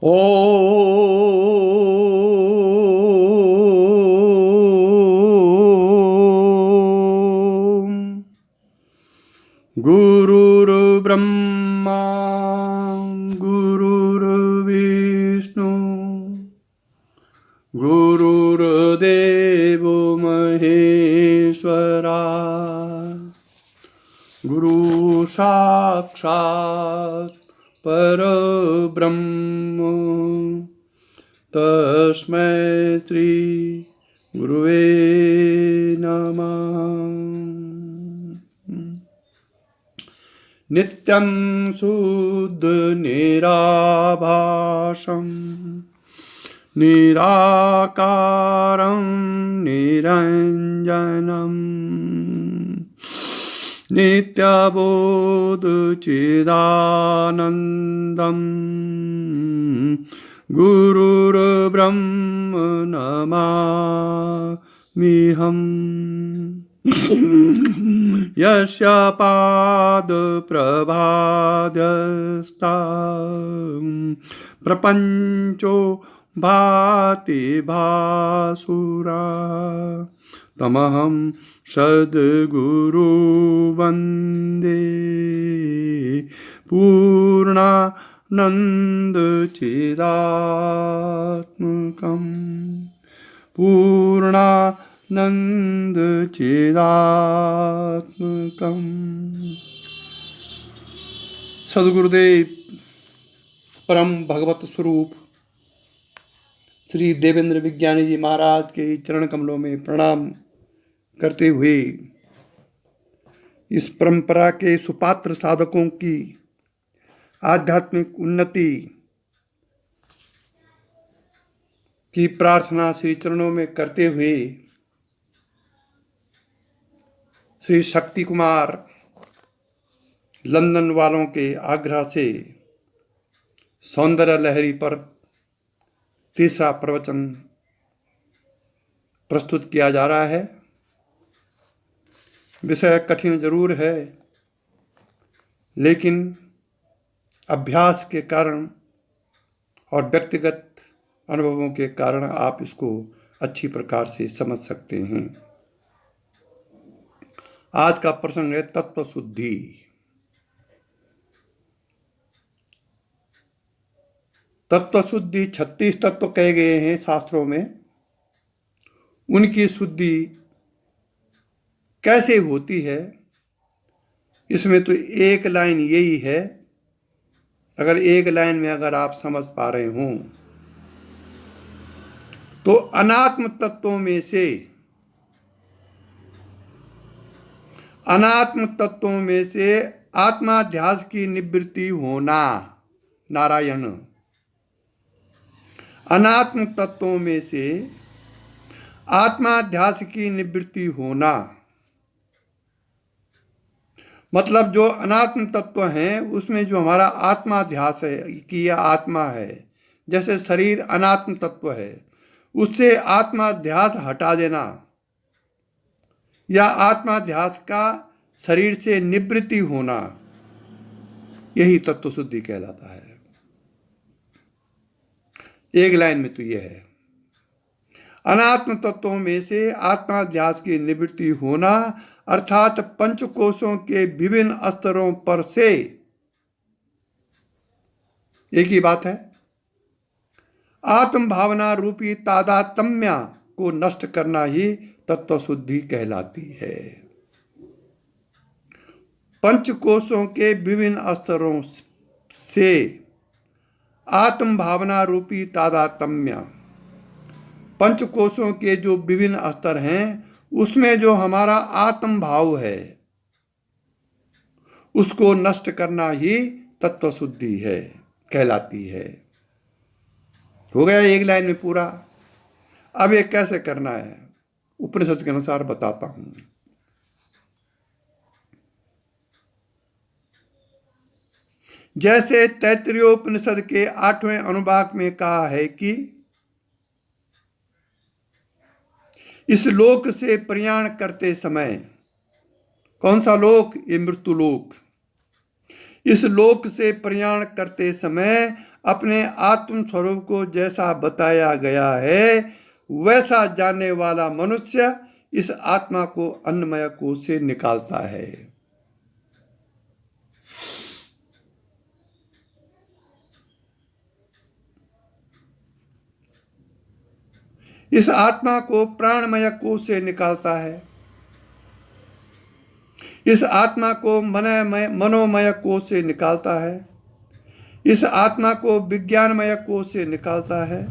ॐ गुरुर्ब्रह्मा गुरुर्विष्णु गुरुर्देवो महेश्वरा गुरु साक्षात् परब्रह्म तस्मै श्री गुरुवे नमः। नित्यं शुद्ध निराभासं निराकारं निरञ्जनं नित्यबोधचिदानन्दं गुरुर्ब्रह्म नमाम्यहम्। यस्य पादप्रभाद्यस्ता प्रपञ्चो भाति भासुरा तमहं सद्गुरु वन्दे पूर्णानन्दचिदात्मकम् पूर्णानन्दचिदात्मकम्। सद्गुरुदेव परम भगवत स्वरूप श्री देवेंद्र विज्ञानी जी महाराज के चरण कमलों में प्रणाम करते हुए इस परंपरा के सुपात्र साधकों की आध्यात्मिक उन्नति की प्रार्थना श्री चरणों में करते हुए श्री शक्ति कुमार लंदन वालों के आग्रह से सौंदर्य लहरी पर तीसरा प्रवचन प्रस्तुत किया जा रहा है। विषय कठिन जरूर है, लेकिन अभ्यास के कारण और व्यक्तिगत अनुभवों के कारण आप इसको अच्छी प्रकार से समझ सकते हैं। आज का प्रसंग है तत्व शुद्धि। तत्व शुद्धि 36 तत्व कहे गए हैं शास्त्रों में। उनकी शुद्धि कैसे होती है, इसमें तो एक लाइन यही है। अगर एक लाइन में अगर आप समझ पा रहे हों तो अनात्म तत्वों में से आत्माध्यास की निवृत्ति होना। नारायण। अनात्म तत्वों में से आत्माध्यास की निवृत्ति होना मतलब जो अनात्म तत्व हैं उसमें जो हमारा आत्माध्यास है कि यह आत्मा है, जैसे शरीर अनात्म तत्व है, उससे आत्माध्यास हटा देना या आत्माध्यास का शरीर से निवृत्ति होना, यही तत्व शुद्धि कहलाता है। एक लाइन में तो यह है, अनात्म तत्वों में से आत्माध्यास की निवृत्ति होना अर्थात पंचकोशों के विभिन्न स्तरों पर से, एक ही बात है, आत्म भावना रूपी तादात्म्य को नष्ट करना ही तत्व शुद्धि कहलाती है। पंचकोशों के विभिन्न स्तरों से आत्म भावना रूपी तादात्म्य, पंचकोशों के जो विभिन्न स्तर हैं उसमें जो हमारा आत्म भाव है उसको नष्ट करना ही तत्व शुद्धि है कहलाती है। हो गया एक लाइन में पूरा। अब ये कैसे करना है उपनिषद के अनुसार बताता हूं। जैसे तैत्तिरीयोपनिषद के 8वें अनुवाक में कहा है कि इस लोक से प्रयाण करते समय, कौन सा लोक? ये मृत्यु लोक। इस लोक से प्रयाण करते समय अपने आत्म स्वरूप को जैसा बताया गया है वैसा जानने वाला मनुष्य इस आत्मा को अन्नमय कोश से निकालता है। इस आत्मा को प्राणमय कोश से निकालता है। इस आत्मा को मनोमय कोश से निकालता है। इस आत्मा को विज्ञानमय कोश से निकालता है।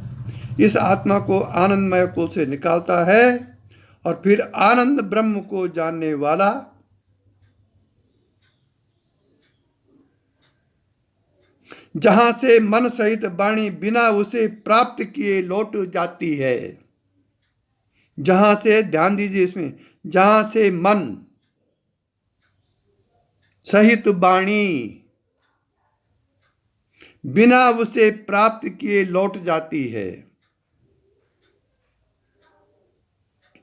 इस आत्मा को आनंदमय कोश से निकालता है। और फिर आनंद ब्रह्म को जानने वाला जहां से मन सहित वाणी बिना उसे प्राप्त किए लौट जाती है। जहां से, ध्यान दीजिए इसमें, जहां से मन सहित वाणी बिना उसे प्राप्त किए लौट जाती है,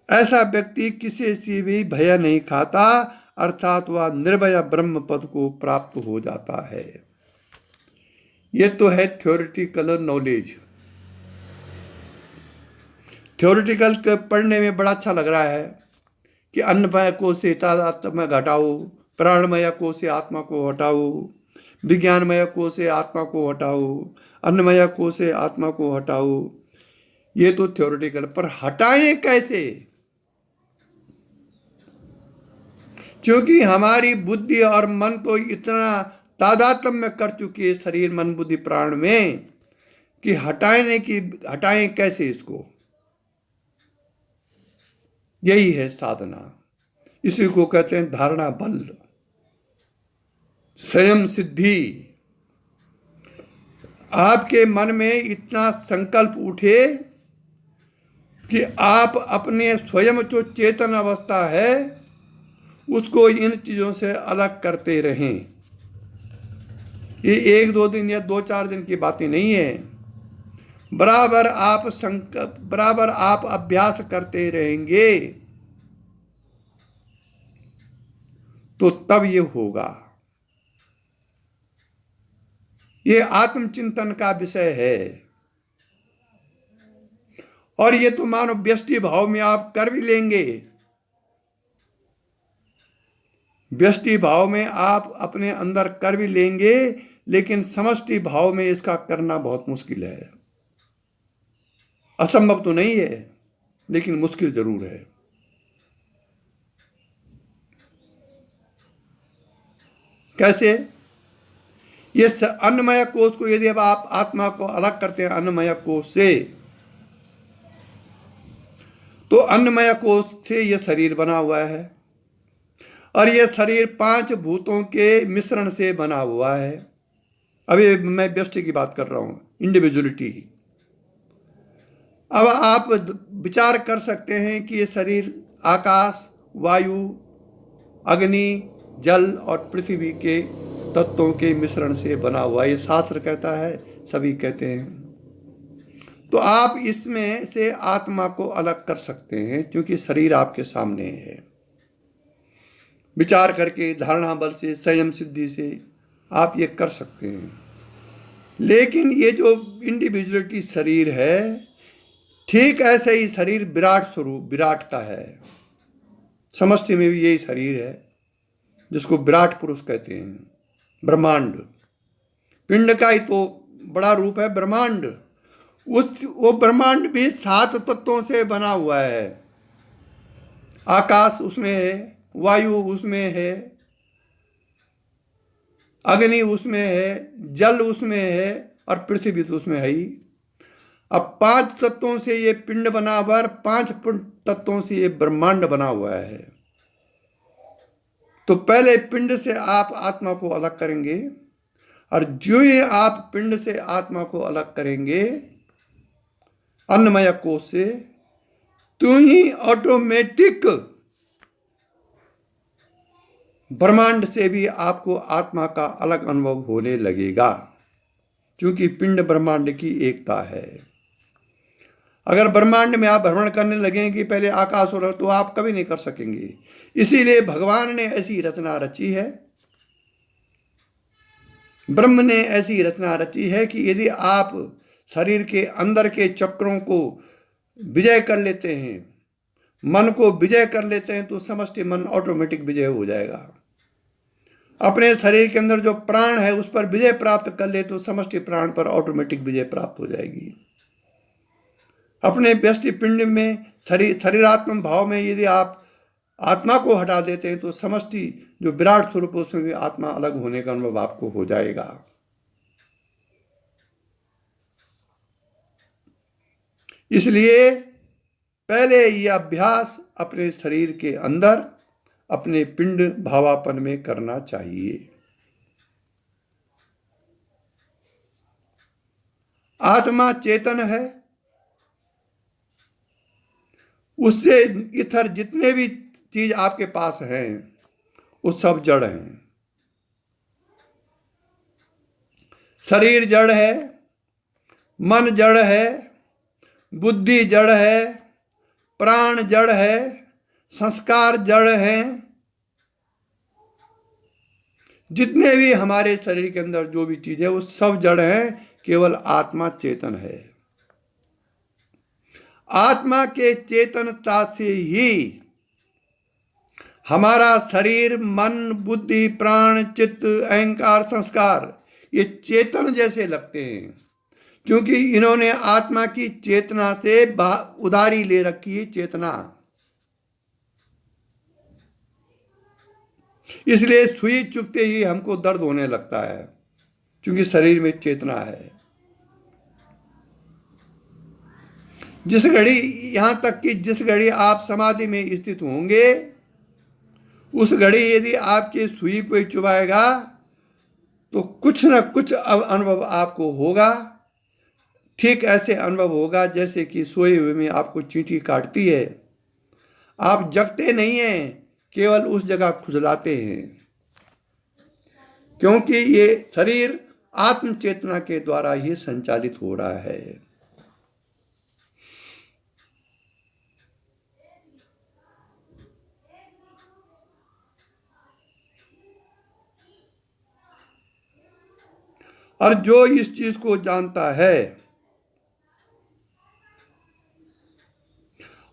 ऐसा व्यक्ति किसी से भी भय नहीं खाता, अर्थात वह निर्भय ब्रह्म पद को प्राप्त हो जाता है। ये तो है थ्योरेटिकल नॉलेज। थ्योरेटिकल पढ़ने में बड़ा अच्छा लग रहा है कि अन्नमय कोश से तादात्म्य घटाओ, प्राणमय कोश से आत्मा को हटाओ, विज्ञानमय कोश से आत्मा को हटाओ, अन्नमय कोश से आत्मा को हटाओ। ये तो थ्योरेटिकल, पर हटाएं कैसे? क्योंकि हमारी बुद्धि और मन तो इतना तादात्म्य कर चुकी है शरीर मन बुद्धि प्राण में कि हटाएं कैसे इसको? यही है साधना। इसी को कहते हैं धारणा बल, स्वयं सिद्धि। आपके मन में इतना संकल्प उठे कि आप अपने स्वयं जो चेतन अवस्था है उसको इन चीजों से अलग करते रहें। ये 1-2 दिन या 2-4 दिन की बातें नहीं है। बराबर आप अभ्यास करते रहेंगे तो तब ये होगा। ये आत्मचिंतन का विषय है। और ये तो मानो व्यष्टि भाव में आप कर भी लेंगे। व्यष्टि भाव में आप अपने अंदर कर भी लेंगे, लेकिन समष्टि भाव में इसका करना बहुत मुश्किल है। असंभव तो नहीं है, लेकिन मुश्किल जरूर है। कैसे? ये अन्नमय कोश को यदि अब आप आत्मा को अलग करते हैं अन्नमय कोश से, तो अन्नमय कोश से यह शरीर बना हुआ है और यह शरीर 5 भूतों के मिश्रण से बना हुआ है। अभी मैं व्यष्टि की बात कर रहा हूं, इंडिविजुअलिटी। अब आप विचार कर सकते हैं कि यह शरीर आकाश, वायु, अग्नि, जल और पृथ्वी के तत्वों के मिश्रण से बना हुआ। ये शास्त्र कहता है, सभी कहते हैं। तो आप इसमें से आत्मा को अलग कर सकते हैं क्योंकि शरीर आपके सामने है। विचार करके, धारणा बल से, संयम सिद्धि से आप ये कर सकते हैं। लेकिन ये जो इंडिविजुअलिटी शरीर है, ठीक ऐसे ही शरीर विराट स्वरूप, विराट का है। समष्टि में भी यही शरीर है जिसको विराट पुरुष कहते हैं। ब्रह्मांड, पिंड का ही तो बड़ा रूप है ब्रह्मांड। वो ब्रह्मांड भी 7 तत्वों से बना हुआ है। आकाश उसमें है, वायु उसमें है, अग्नि उसमें है, जल उसमें है और पृथ्वी तो उसमें है ही। अब 5 तत्वों से ये पिंड बना हुआ है, 5 तत्वों से ये ब्रह्मांड बना हुआ है। तो पहले पिंड से आप आत्मा को अलग करेंगे और जो ही आप पिंड से आत्मा को अलग करेंगे अन्नमय कोश से, तो ही ऑटोमेटिक ब्रह्मांड से भी आपको आत्मा का अलग अनुभव होने लगेगा, क्योंकि पिंड ब्रह्मांड की एकता है। अगर ब्रह्मांड में आप भ्रमण करने लगेंगे कि पहले आकाश हो रहा, तो आप कभी नहीं कर सकेंगे। इसीलिए भगवान ने ऐसी रचना रची है ब्रह्म ने ऐसी रचना रची है कि यदि आप शरीर के अंदर के चक्रों को विजय कर लेते हैं, मन को विजय कर लेते हैं, तो समष्टि मन ऑटोमेटिक विजय हो जाएगा। अपने शरीर के अंदर जो प्राण है उस पर विजय प्राप्त कर ले तो समष्टि प्राण पर ऑटोमेटिक विजय प्राप्त हो जाएगी। अपने व्यष्टि पिंड में शरीरात्मक भाव में यदि आप आत्मा को हटा देते हैं तो समष्टि जो विराट स्वरूप उसमें भी आत्मा अलग होने का अनुभव आपको हो जाएगा। इसलिए पहले यह अभ्यास अपने शरीर के अंदर अपने पिंड भावापन में करना चाहिए। आत्मा चेतन है, उससे इतर जितने भी चीज आपके पास हैं वो सब जड़ हैं। शरीर जड़ है, मन जड़ है, बुद्धि जड़ है, प्राण जड़ है, संस्कार जड़ हैं। जितने भी हमारे शरीर के अंदर जो भी चीज है वो सब जड़ हैं, केवल आत्मा चेतन है। आत्मा के चेतनता से ही हमारा शरीर, मन, बुद्धि, प्राण, चित्त, अहंकार, संस्कार ये चेतन जैसे लगते हैं, क्योंकि इन्होंने आत्मा की चेतना से उधारी ले रखी है चेतना। इसलिए सुई चुभते ही हमको दर्द होने लगता है, क्योंकि शरीर में चेतना है। जिस घड़ी, यहां तक कि जिस घड़ी आप समाधि में स्थित होंगे उस घड़ी यदि आपके सुई कोई चुभाएगा तो कुछ न कुछ अनुभव आपको होगा। ठीक ऐसे अनुभव होगा जैसे कि सोए हुए में आपको चींटी काटती है, आप जगते नहीं हैं, केवल उस जगह खुजलाते हैं, क्योंकि ये शरीर आत्म चेतना के द्वारा ही संचालित हो रहा है। और जो इस चीज को जानता है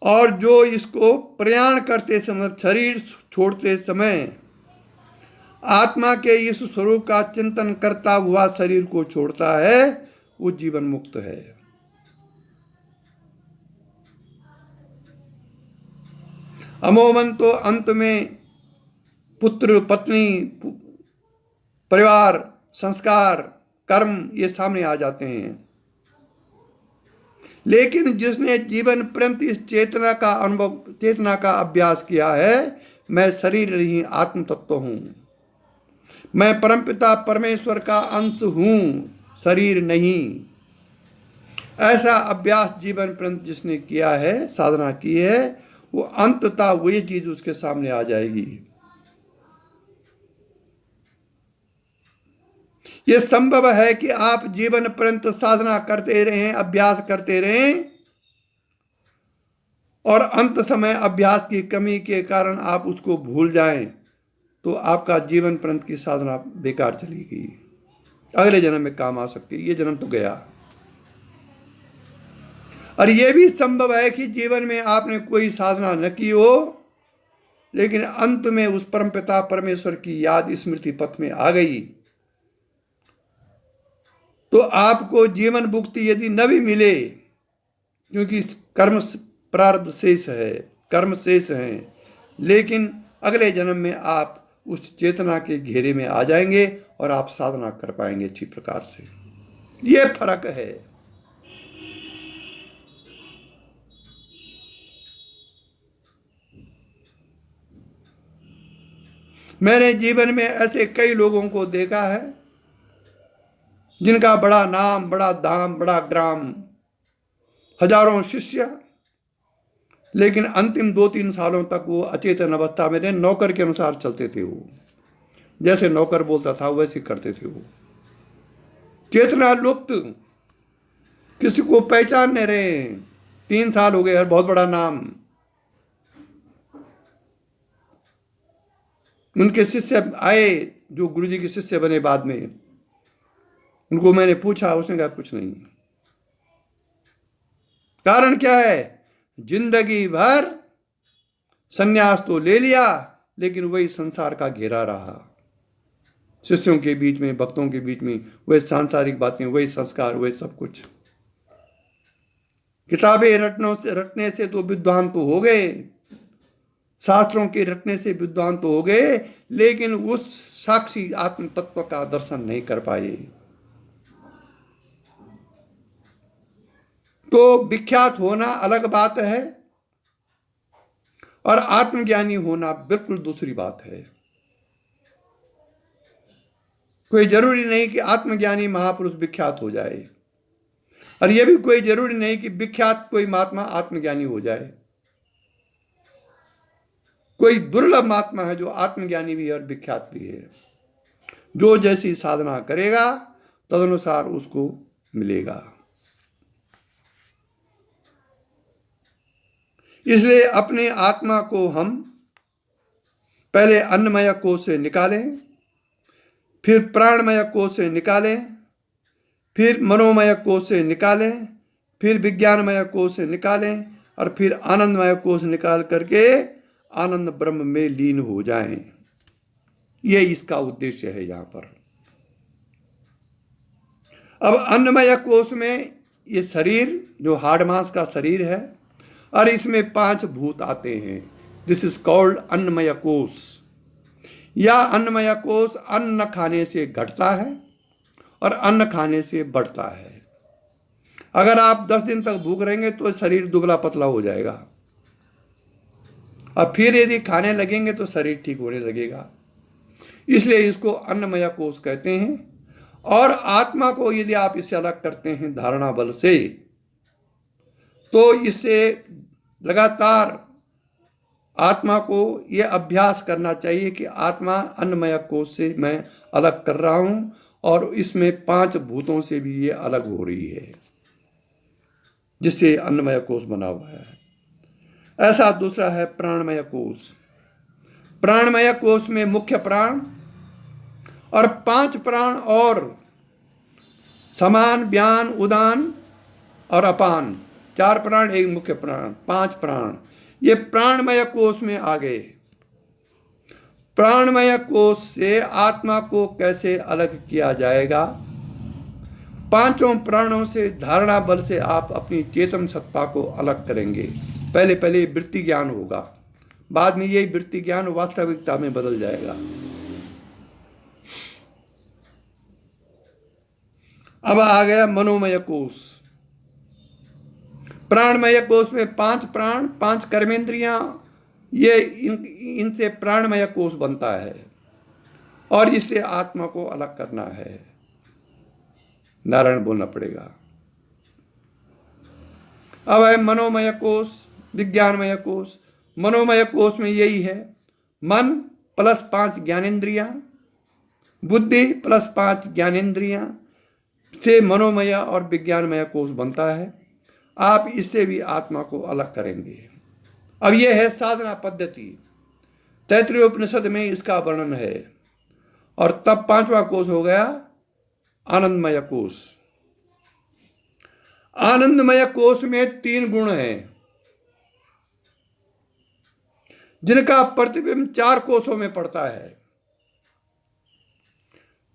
और जो इसको प्रयाण करते समय, शरीर छोड़ते समय आत्मा के इस स्वरूप का चिंतन करता हुआ शरीर को छोड़ता है, वो जीवन मुक्त है। अमोमन तो अंत में पुत्र, पत्नी, परिवार, संस्कार, कर्म ये सामने आ जाते हैं। लेकिन जिसने जीवन पर्यंत इस चेतना का अनुभव, चेतना का अभ्यास किया है, मैं शरीर नहीं आत्म तत्व हूं, मैं परमपिता परमेश्वर का अंश हूं, शरीर नहीं, ऐसा अभ्यास जीवन पर्यंत जिसने किया है, साधना की है, वो अंततः वही चीज उसके सामने आ जाएगी। ये संभव है कि आप जीवन पर्यंत साधना करते रहें, अभ्यास करते रहें, और अंत समय अभ्यास की कमी के कारण आप उसको भूल जाएं, तो आपका जीवन पर्यंत की साधना बेकार चली गई। अगले जन्म में काम आ सकती है, ये जन्म तो गया। और यह भी संभव है कि जीवन में आपने कोई साधना न की हो, लेकिन अंत में उस परमपिता परमेश्वर की याद स्मृति पथ में आ गई, तो आपको जीवन मुक्ति यदि न भी मिले, क्योंकि कर्म प्रारब्ध शेष है, कर्म शेष हैं, लेकिन अगले जन्म में आप उस चेतना के घेरे में आ जाएंगे और आप साधना कर पाएंगे अच्छी प्रकार से। ये फर्क है। मैंने जीवन में ऐसे कई लोगों को देखा है जिनका बड़ा नाम, बड़ा दाम, बड़ा ग्राम, हजारों शिष्य, लेकिन अंतिम 2-3 सालों तक वो अचेतन अवस्था में रहे, नौकर के अनुसार चलते थे। वो जैसे नौकर बोलता था वैसे करते थे। वो चेतना लुप्त, किसी को पहचान नहीं रहे। 3 साल हो गए, बहुत बड़ा नाम। उनके शिष्य आए जो गुरुजी के शिष्य बने बाद में, उनको मैंने पूछा, उसने कहा कुछ नहीं। कारण क्या है? जिंदगी भर संन्यास तो ले लिया, लेकिन वही संसार का घेरा रहा। शिष्यों के बीच में, भक्तों के बीच में वही सांसारिक बातें, वही संस्कार, वही सब कुछ। किताबें रटने से तो विद्वान तो हो गए, शास्त्रों के रटने से विद्वान तो हो गए, लेकिन उस साक्षी आत्म तत्व का दर्शन नहीं कर पाए। तो विख्यात होना अलग बात है और आत्मज्ञानी होना बिल्कुल दूसरी बात है। कोई जरूरी नहीं कि आत्मज्ञानी महापुरुष विख्यात हो जाए, और यह भी कोई जरूरी नहीं कि विख्यात कोई महात्मा आत्मज्ञानी हो जाए। कोई दुर्लभ महात्मा है जो आत्मज्ञानी भी है और विख्यात भी है। जो जैसी साधना करेगा तदनुसार उसको मिलेगा। इसलिए अपने आत्मा को हम पहले अन्नमय कोश से निकालें, फिर प्राणमय कोश से निकालें, फिर मनोमय कोश से निकालें, फिर विज्ञानमय कोश से निकालें, और फिर आनंदमय कोश निकाल करके आनंद ब्रह्म में लीन हो जाएं। ये इसका उद्देश्य है यहां पर। अब अन्नमय कोश में ये शरीर जो हाड़ मांस का शरीर है, और इसमें 5 भूत आते हैं। दिस इज कॉल्ड अन्नमय कोश। या अन्नमय कोश अन्न खाने से घटता है और अन्न खाने से बढ़ता है। अगर आप 10 दिन तक भूख रहेंगे तो शरीर दुबला पतला हो जाएगा, और फिर यदि खाने लगेंगे तो शरीर ठीक होने लगेगा। इसलिए इसको अन्नमय कोश कहते हैं। और आत्मा को यदि आप इससे अलग करते हैं धारणा बल से, तो इससे लगातार आत्मा को यह अभ्यास करना चाहिए कि आत्मा अन्नमय कोश से मैं अलग कर रहा हूं, और इसमें 5 भूतों से भी ये अलग हो रही है, जिससे अन्नमय कोश बना हुआ है। ऐसा दूसरा है प्राणमय कोश। प्राणमय कोश में मुख्य प्राण और 5 प्राण और समान, व्यान, उदान और अपान। 4 प्राण, 1 मुख्य प्राण, 5 प्राण, ये प्राणमय कोश में आ गए। प्राणमय कोश से आत्मा को कैसे अलग किया जाएगा? 5 प्राणों से धारणा बल से आप अपनी चेतन सत्ता को अलग करेंगे। पहले वृत्ति ज्ञान होगा, बाद में यही वृत्ति ज्ञान वास्तविकता में बदल जाएगा। अब आ गया मनोमय कोश। प्राणमय कोश में 5 प्राण, 5 कर्मेंद्रियां, ये इनसे प्राणमय कोश बनता है, और इससे आत्मा को अलग करना है। नारायण बोलना पड़ेगा। अब है मनोमय कोश, विज्ञानमय कोश। मनोमय कोश में यही है, मन प्लस 5 ज्ञानेंद्रियां, बुद्धि प्लस 5 ज्ञानेंद्रियां से मनोमय और विज्ञानमय कोश बनता है। आप इससे भी आत्मा को अलग करेंगे। अब यह है साधना पद्धति। तैत्तिरीय उपनिषद में इसका वर्णन है। और तब 5वां कोश हो गया आनंदमय कोश। आनंदमय कोश में 3 गुण हैं, जिनका प्रतिबिंब 4 कोशों में पड़ता है।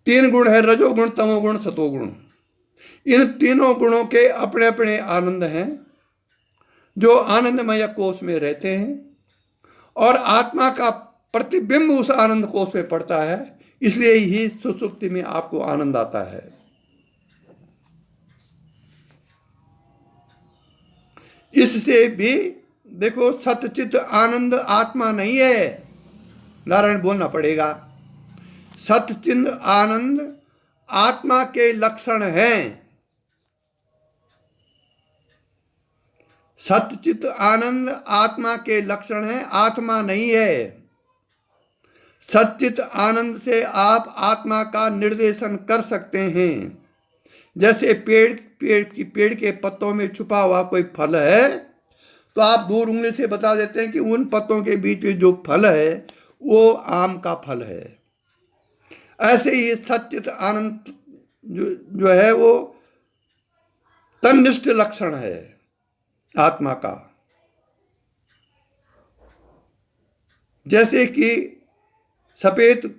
3 गुण है, रजोगुण, तमोगुण, सतोगुण। इन तीनों गुणों के अपने अपने आनंद हैं, जो आनंदमय कोश में रहते हैं, और आत्मा का प्रतिबिंब उस आनंद कोश में पड़ता है। इसलिए ही सुसुप्ति में आपको आनंद आता है। इससे भी देखो, सतचित आनंद आत्मा नहीं है। नारायण बोलना पड़ेगा। सतचित आनंद आत्मा के लक्षण हैं। सतचित आनंद आत्मा के लक्षण हैं, आत्मा नहीं है। सच्चित आनंद से आप आत्मा का निर्देशन कर सकते हैं। जैसे पेड़ के पत्तों में छुपा हुआ कोई फल है, तो आप दूर उंगली से बता देते हैं कि उन पत्तों के बीच में जो फल है वो आम का फल है। ऐसे ही सच्चित आनंद जो है वो तन्निष्ठ लक्षण है आत्मा का। जैसे कि सफेद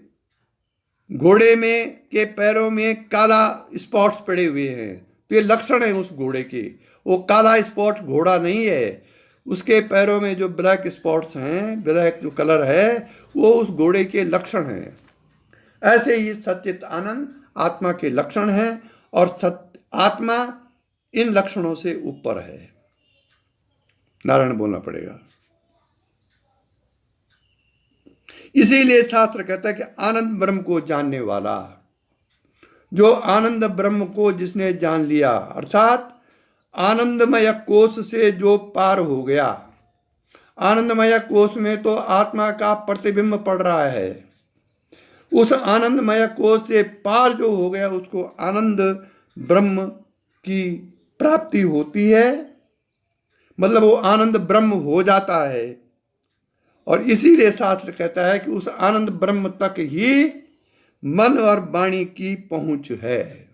घोड़े में के पैरों में काला स्पॉट्स पड़े हुए हैं, तो ये लक्षण है उस घोड़े के। वो काला स्पॉट घोड़ा नहीं है, उसके पैरों में जो ब्लैक स्पॉट्स हैं, ब्लैक जो कलर है, वो उस घोड़े के लक्षण हैं। ऐसे ही सच्चित आनंद आत्मा के लक्षण हैं, और आत्मा इन लक्षणों से ऊपर है। नारायण बोलना पड़ेगा। इसीलिए शास्त्र कहता है कि आनंद ब्रह्म को जानने वाला, जो आनंद ब्रह्म को जिसने जान लिया, अर्थात आनंदमय कोश से जो पार हो गया। आनंदमय कोश में तो आत्मा का प्रतिबिंब पड़ रहा है, उस आनंदमय कोश से पार जो हो गया उसको आनंद ब्रह्म की प्राप्ति होती है, मतलब वो आनंद ब्रह्म हो जाता है। और इसीलिए शास्त्र कहता है कि उस आनंद ब्रह्म तक ही मन और वाणी की पहुंच है।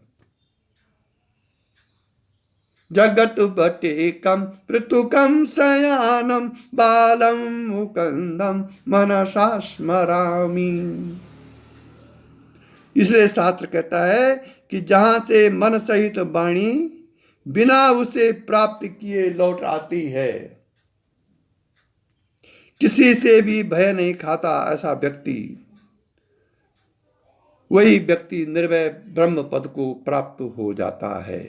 जगत बटेकम पृथुकम शयानम बालम मुकुंदम मनसा स्मरामि। इसलिए शास्त्र कहता है कि जहां से मन सहित वाणी बिना उसे प्राप्त किए लौट आती है, किसी से भी भय नहीं खाता ऐसा व्यक्ति, वही व्यक्ति निर्भय ब्रह्म पद को प्राप्त हो जाता है।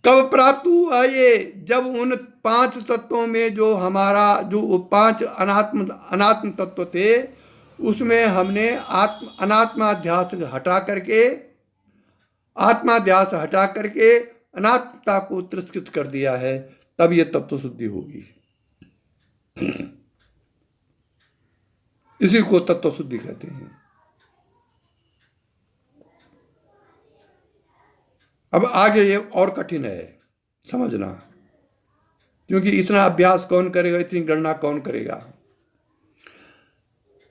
कब प्राप्त हुआ ये? जब उन 5 तत्वों में जो हमारा जो 5 अनात्म तत्व थे, उसमें हमने अनात्माध्यास हटा करके, आत्माध्यास हटा करके अनात्मता को तिरस्कृत कर दिया है, तब ये तत्व शुद्धि होगी। इसी को तत्व शुद्धि कहते हैं। अब आगे ये और कठिन है समझना, क्योंकि इतना अभ्यास कौन करेगा, इतनी गणना कौन करेगा।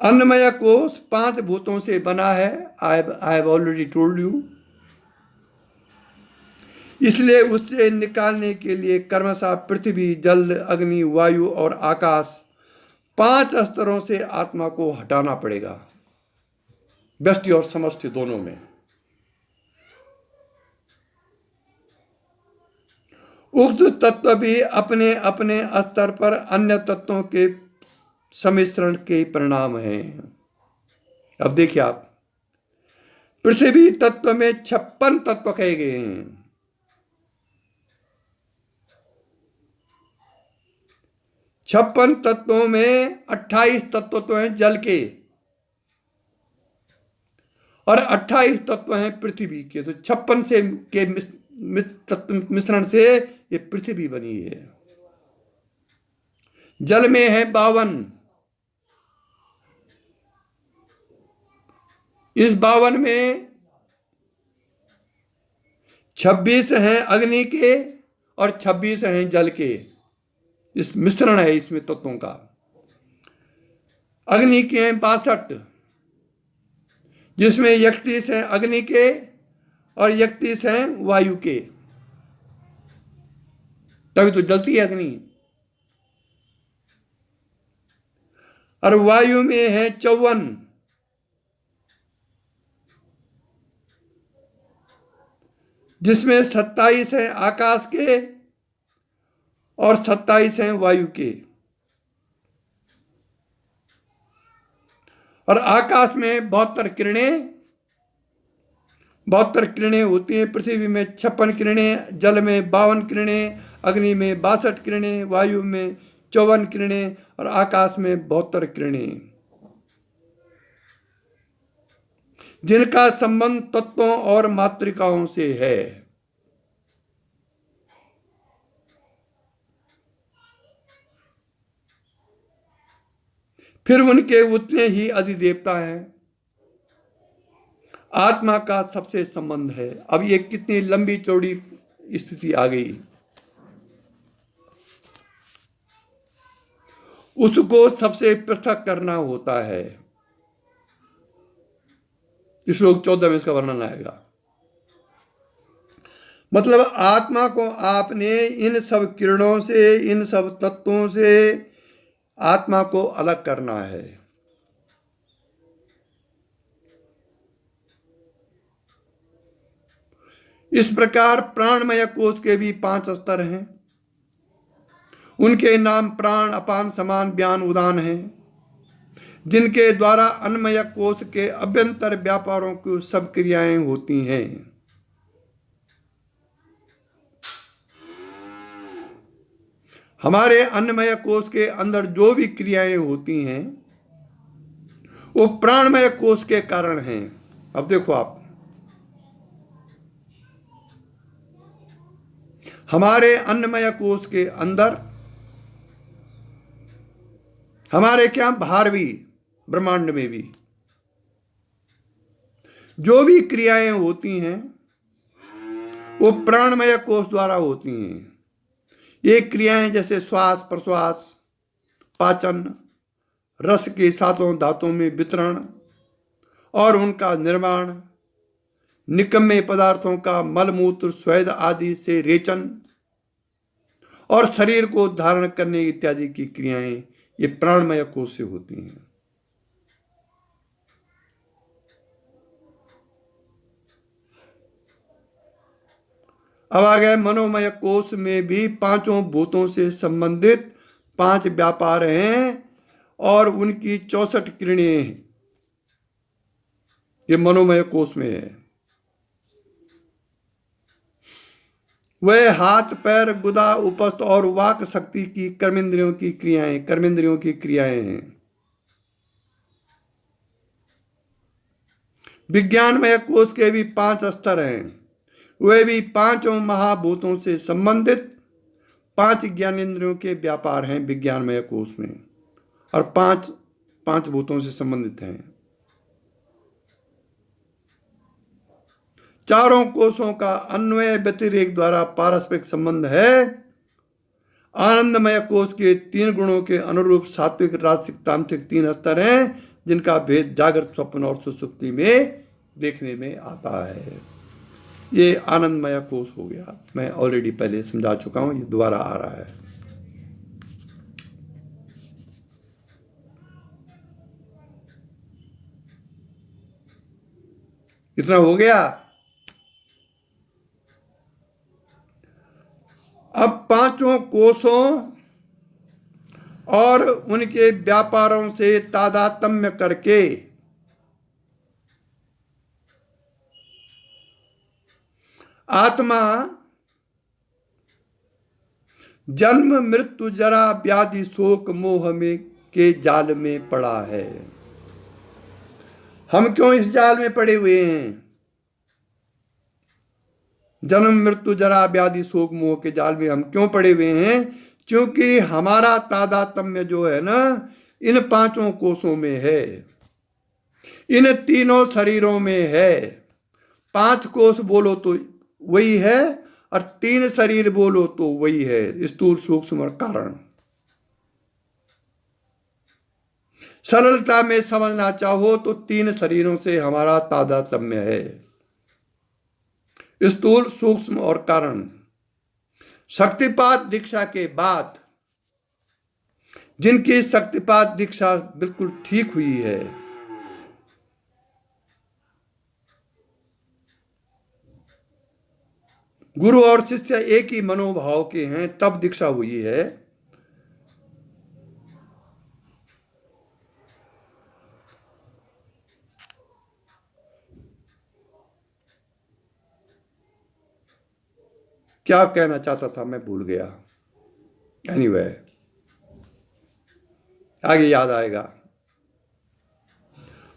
अन्नमय कोश 5 भूतों से बना है, I have already told you. इसलिए उससे निकालने के लिए क्रमशः पृथ्वी, जल, अग्नि, वायु और आकाश 5 स्तरों से आत्मा को हटाना पड़ेगा, व्यष्टि और समष्टि दोनों में। उक्त तत्व भी अपने अपने स्तर पर अन्य तत्वों के सम्मिश्रण के परिणाम हैं। अब देखिए आप, पृथ्वी तत्व में 56 तत्व कहे गए हैं। 56 तत्वों में 28 तत्व तो हैं जल के, और 28 तत्व हैं पृथ्वी के। तो 56 से के मिश्रण से ये पृथ्वी बनी है। जल में है 52, इस 52 में 26 हैं अग्नि के और 26 हैं जल के। इस मिश्रण है इसमें तत्वों का। अग्नि के हैं 62, जिसमें 31 हैं अग्नि के और 31 हैं वायु के, तभी तो जलती है अग्नि। और वायु में है 54, जिसमें 27 हैं आकाश के और 27 हैं वायु के। और आकाश में 72 किरणें होती हैं। पृथ्वी में 56 किरणें, जल में 52 किरणें, अग्नि में 62 किरणें, वायु में 54 किरणें और आकाश में 72 किरणें, जिनका संबंध तत्वों और मात्रिकाओं से है। फिर उनके उतने ही अधिदेवता हैं। आत्मा का सबसे संबंध है। अब ये कितनी लंबी चौड़ी स्थिति आ गई। उसको सबसे पृथक करना होता है। श्लोक 14 में इसका वर्णन आएगा। मतलब आत्मा को आपने इन सब किरणों से, इन सब तत्वों से आत्मा को अलग करना है। इस प्रकार प्राणमय कोश के भी 5 स्तर हैं। उनके नाम प्राण, अपान, समान, व्यान, उदान हैं, जिनके द्वारा अन्नमय कोश के अभ्यंतर व्यापारों की सब क्रियाएं होती हैं। हमारे अन्नमय कोश के अंदर जो भी क्रियाएं होती हैं वो प्राणमय कोश के कारण हैं। अब देखो आप, हमारे अन्नमय कोश के अंदर हमारे क्या भारवी ब्रह्मांड में भी जो भी क्रियाएं होती हैं वो प्राणमय कोश द्वारा होती हैं। ये क्रियाएं जैसे श्वास प्रश्वास, पाचन, रस के 7 धातुओं में वितरण और उनका निर्माण, निकम्मे पदार्थों का मलमूत्र स्वेद आदि से रेचन और शरीर को धारण करने इत्यादि की क्रियाएं ये प्राणमय कोश से होती हैं। अब आ गए मनोमय कोश में भी 5 भूतों से संबंधित 5 व्यापार हैं और उनकी 64 किरणें हैं। ये मनोमय कोश में है। वह हाथ पैर गुदा उपस्थ और वाक शक्ति की कर्मेंद्रियों की क्रियाएं हैं। विज्ञानमय कोश के भी 5 स्तर हैं। वे भी 5 महाभूतों से संबंधित 5 ज्ञानेंद्रियों के व्यापार हैं विज्ञानमय कोश में, और 5 भूतों से संबंधित हैं। चारों कोशों का अन्वय व्यतिरेक द्वारा पारस्परिक संबंध है। आनंदमय कोश के 3 गुणों के अनुरूप सात्विक, राजसिक, तामसिक 3 स्तर हैं, जिनका भेद जागृत, स्वप्न और सुषुप्ति में देखने में आता है। ये आनंदमय कोश हो गया। मैं ऑलरेडी पहले समझा चुका हूं, ये दोबारा आ रहा है। इतना हो गया। अब 5 कोशों और उनके व्यापारों से तादात्म्य करके आत्मा जन्म मृत्यु जरा व्याधि शोक मोह में के जाल में पड़ा है। हम क्यों इस जाल में पड़े हुए हैं? जन्म मृत्यु जरा व्याधि शोक मोह के जाल में हम क्यों पड़े हुए हैं? क्योंकि हमारा तादात्म्य जो है ना, इन 5 कोशों में है, इन 3 शरीरों में है। 5 कोश बोलो तो वही है और 3 शरीर बोलो तो वही है, स्थूल सूक्ष्म और कारण। सरलता में समझना चाहो तो 3 शरीरों से हमारा तादात्म्य है, स्थूल सूक्ष्म और कारण। शक्तिपात दीक्षा के बाद जिनकी शक्तिपात दीक्षा बिल्कुल ठीक हुई है, गुरु और शिष्य एक ही मनोभाव के हैं, तब दीक्षा हुई है। क्या कहना चाहता था मैं भूल गया। एनीवे, आगे याद आएगा।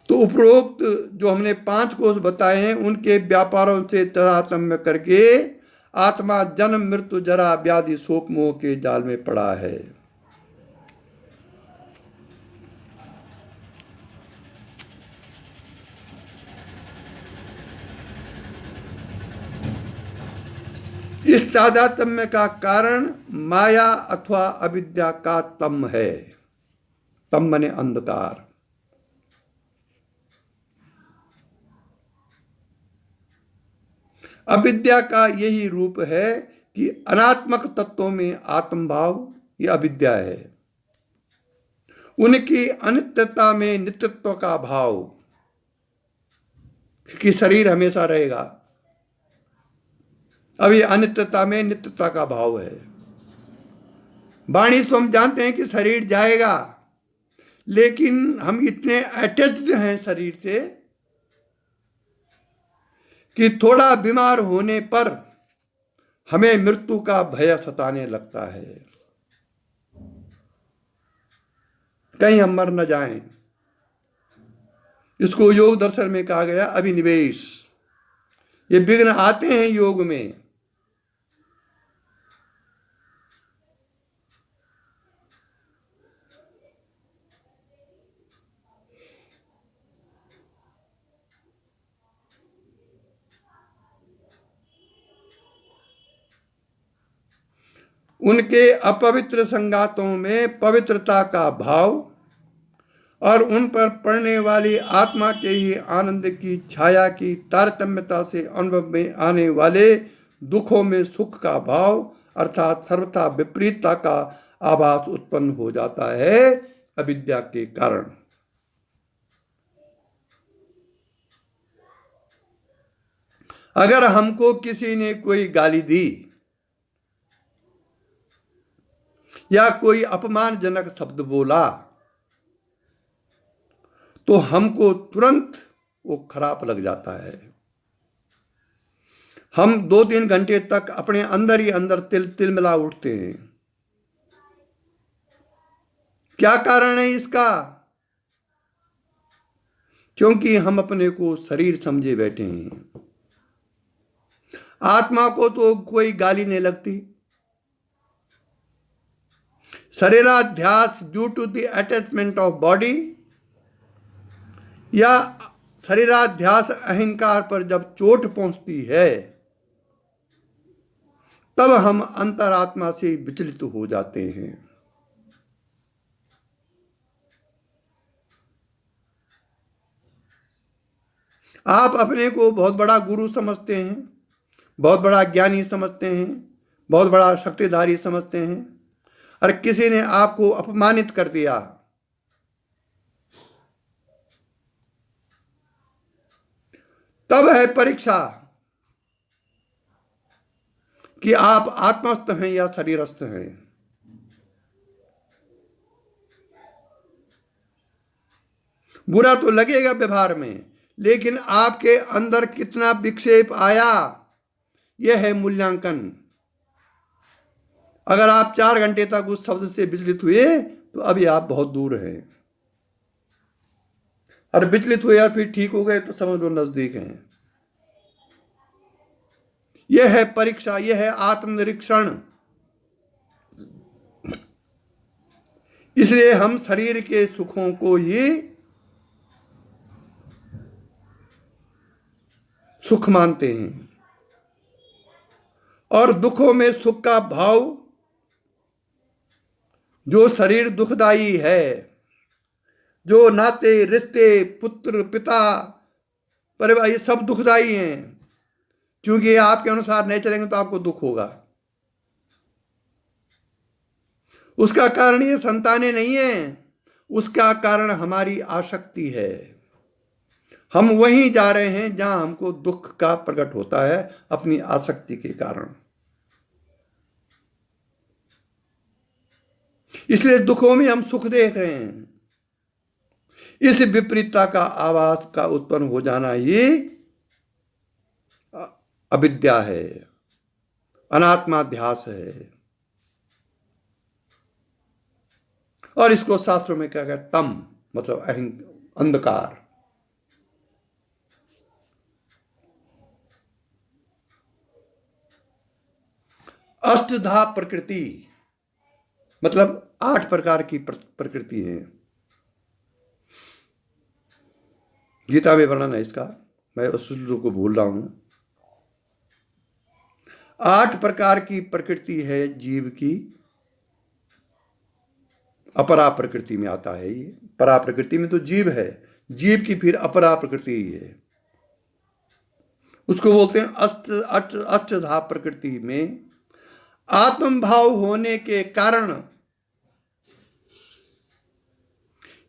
तो उपरोक्त जो हमने 5 कोश बताए हैं, उनके व्यापारों से तादात्म्य करके आत्मा जन्म मृत्यु जरा व्याधि शोक मोह के जाल में पड़ा है। इस तादात्म्य का कारण माया अथवा अविद्या का तम है। तम माने अंधकार। अविद्या का यही रूप है कि अनात्मक तत्वों में आत्मभाव, यह अविद्या है। उनकी अनित्यता में नित्यत्व का भाव, कि शरीर हमेशा रहेगा, अभी अनित्यता में नित्यता का भाव है। वाणी तो हम जानते हैं कि शरीर जाएगा, लेकिन हम इतने अटैच्ड हैं शरीर से कि थोड़ा बीमार होने पर हमें मृत्यु का भय सताने लगता है, कहीं हम मर न जाएं। इसको योग दर्शन में कहा गया अभिनिवेश। ये विघ्न आते हैं योग में। उनके अपवित्र संगातों में पवित्रता का भाव और उन पर पड़ने वाली आत्मा के ही आनंद की छाया की तारतम्यता से अनुभव में आने वाले दुखों में सुख का भाव अर्थात सर्वथा विपरीतता का आभास उत्पन्न हो जाता है अविद्या के कारण। अगर हमको किसी ने कोई गाली दी या कोई अपमानजनक शब्द बोला तो हमको तुरंत वो खराब लग जाता है। हम 2-3 घंटे तक अपने अंदर ही अंदर तिलमिला उठते हैं। क्या कारण है इसका? क्योंकि हम अपने को शरीर समझे बैठे हैं। आत्मा को तो कोई गाली नहीं लगती। शरीराध्यास due to the attachment of body या शरीराध्यास अहंकार पर जब चोट पहुंचती है तब हम अंतरात्मा से विचलित हो जाते हैं। आप अपने को बहुत बड़ा गुरु समझते हैं, बहुत बड़ा ज्ञानी समझते हैं, बहुत बड़ा शक्तिधारी समझते हैं, और किसी ने आपको अपमानित कर दिया तब है परीक्षा कि आप आत्मस्थ हैं या शरीरस्थ हैं। बुरा तो लगेगा व्यवहार में, लेकिन आपके अंदर कितना विक्षेप आया यह है मूल्यांकन। अगर आप 4 घंटे तक उस शब्द से विचलित हुए तो अभी आप बहुत दूर हैं, और विचलित हुए और फिर ठीक हो गए तो समझ लो नजदीक हैं। यह है परीक्षा, यह है आत्मनिरीक्षण। इसलिए हम शरीर के सुखों को ही सुख मानते हैं और दुखों में सुख का भाव, जो शरीर दुखदाई है, जो नाते रिश्ते पुत्र पिता परिवार ये सब दुखदाई हैं, क्योंकि ये आपके अनुसार नहीं चलेंगे तो आपको दुख होगा। उसका कारण ये संतानें नहीं है, उसका कारण हमारी आसक्ति है। हम वहीं जा रहे हैं जहां हमको दुख का प्रकट होता है अपनी आसक्ति के कारण। इसलिए दुखों में हम सुख देख रहे हैं। इस विपरीतता का आभास का उत्पन्न हो जाना ही अविद्या है, अनात्माध्यास है। और इसको शास्त्रों में क्या कहते, तम मतलब अंधकार। अष्टधा प्रकृति मतलब 8 प्रकार की प्रकृति है। गीता में वर्णन है इसका, मैं उस सूत्र को भूल रहा हूं। 8 प्रकार की प्रकृति है जीव की। अपरा प्रकृति में आता है ये। परा प्रकृति में तो जीव है, जीव की फिर अपरा प्रकृति है। उसको बोलते हैं अष्टधा प्रकृति में आत्म भाव होने के कारण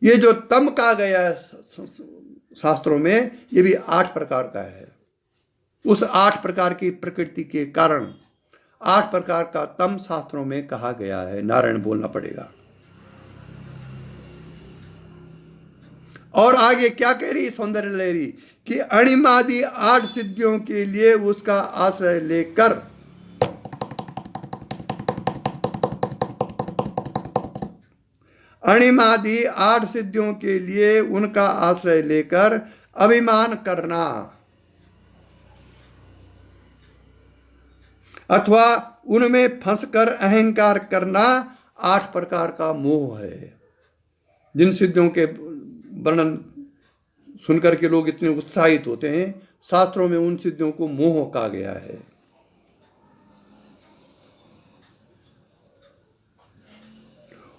ये जो तम कहा गया है शास्त्रों में, ये भी 8 प्रकार का है। उस 8 प्रकार की प्रकृति के कारण 8 प्रकार का तम शास्त्रों में कहा गया है। नारायण बोलना पड़ेगा। और आगे क्या कह रही सौंदर्य लहरी कि अणिमादि 8 सिद्धियों के लिए उसका आश्रय लेकर अणिमादि 8 सिद्धियों के लिए उनका आश्रय लेकर अभिमान करना अथवा उनमें फंसकर अहंकार करना 8 प्रकार का मोह है। जिन सिद्धियों के वर्णन सुनकर के लोग इतने उत्साहित होते हैं, शास्त्रों में उन सिद्धियों को मोह कहा गया है।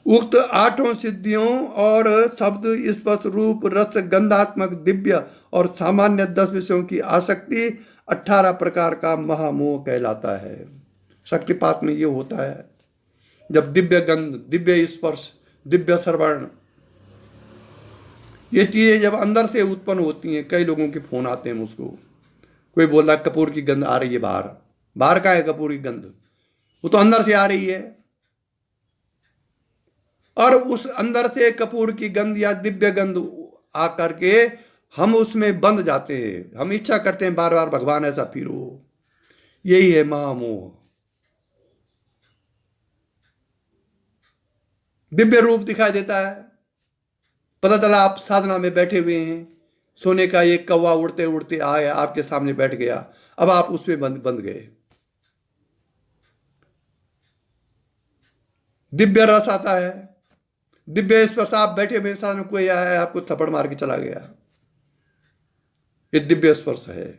उक्त 8 सिद्धियों और शब्द स्पर्श रूप रस गंधात्मक दिव्य और सामान्य 10 विषयों की आसक्ति 18 प्रकार का महामोह कहलाता है। शक्तिपात में ये होता है जब दिव्य गंध, दिव्य स्पर्श, दिव्य श्रवण, ये चीजें जब अंदर से उत्पन्न होती हैं। कई लोगों के फोन आते हैं मुझको, कोई बोल रहा है कपूर की गंध आ रही है बाहर। बाहर का है कपूर की गंध, वो तो अंदर से आ रही है। और उस अंदर से कपूर की गंध या दिव्य गंध आकर के हम उसमें बंध जाते हैं। हम इच्छा करते हैं बार बार भगवान ऐसा फिरो। यही है महामोह। दिव्य रूप दिखाई देता है, पता चला आप साधना में बैठे हुए हैं, सोने का एक कौवा उड़ते उड़ते आया आपके सामने बैठ गया, अब आप उसमें बंध गए। दिव्य रस आता है, दिव्य स्पर्श, आप बैठे हुए सामने कोई आया आपको थप्पड़ मार के चला गया, ये दिव्य स्पर्श है,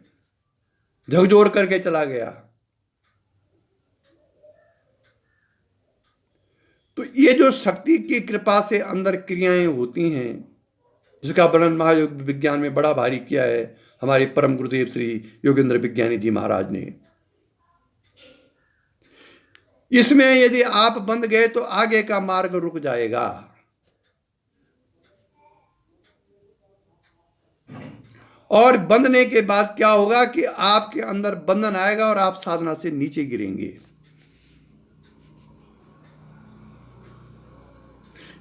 झकझोर करके चला गया। तो ये जो शक्ति की कृपा से अंदर क्रियाएं होती हैं, जिसका वर्णन महायोग विज्ञान में बड़ा भारी किया है हमारे परम गुरुदेव श्री योगेंद्र विज्ञानी जी महाराज ने। इसमें यदि आप बंध गए तो आगे का मार्ग रुक जाएगा। और बंधने के बाद क्या होगा कि आपके अंदर बंधन आएगा और आप साधना से नीचे गिरेंगे।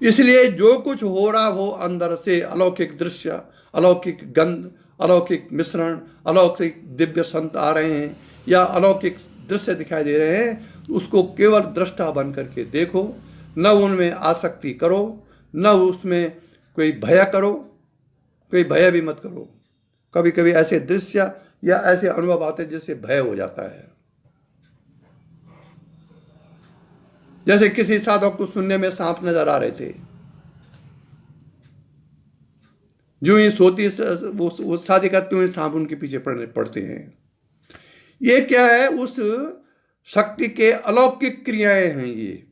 इसलिए जो कुछ हो रहा हो अंदर से, अलौकिक दृश्य, अलौकिक गंध, अलौकिक मिश्रण, अलौकिक दिव्य संत आ रहे हैं या अलौकिक दृश्य दिखाई दे रहे हैं, उसको केवल दृष्टा बन करके देखो। न उनमें आसक्ति करो, न उसमें कोई भय करो, कोई भय भी मत करो। कभी कभी ऐसे दृश्य या ऐसे अनुभव आते जिससे भय हो जाता है। जैसे किसी साधक को सुनने में सांप नजर आ रहे थे, जो ही सोती वो साधिका त्यों ही सांप उनके पीछे पड़ते हैं। ये क्या है? उस शक्ति के अलौकिक क्रियाएं हैं ये,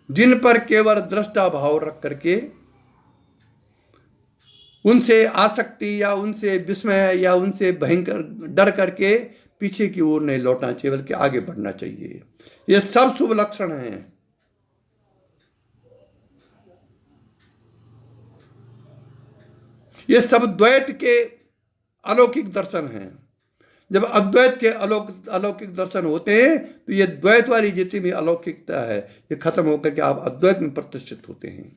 जिन पर केवल दृष्टा भाव रख करके उनसे आसक्ति या उनसे विस्मय या उनसे भयंकर डर करके पीछे की ओर नहीं लौटना चाहिए, बल्कि आगे बढ़ना चाहिए। ये सब शुभ लक्षण हैं। ये सब द्वैत के अलौकिक दर्शन हैं। जब अद्वैत के अलौकिक दर्शन होते हैं तो ये द्वैत वाली जितनी भी अलौकिकता है ये खत्म होकर के आप अद्वैत में प्रतिष्ठित होते हैं।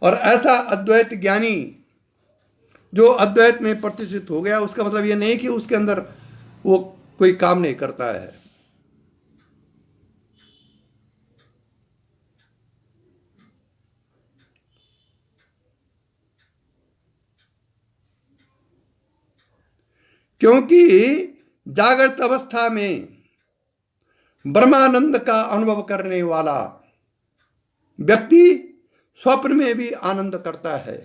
और ऐसा अद्वैत ज्ञानी जो अद्वैत में प्रतिष्ठित हो गया, उसका मतलब ये नहीं कि उसके अंदर वो कोई काम नहीं करता है। क्योंकि जागृत अवस्था में ब्रह्मानंद का अनुभव करने वाला व्यक्ति स्वप्न में भी आनंद करता है।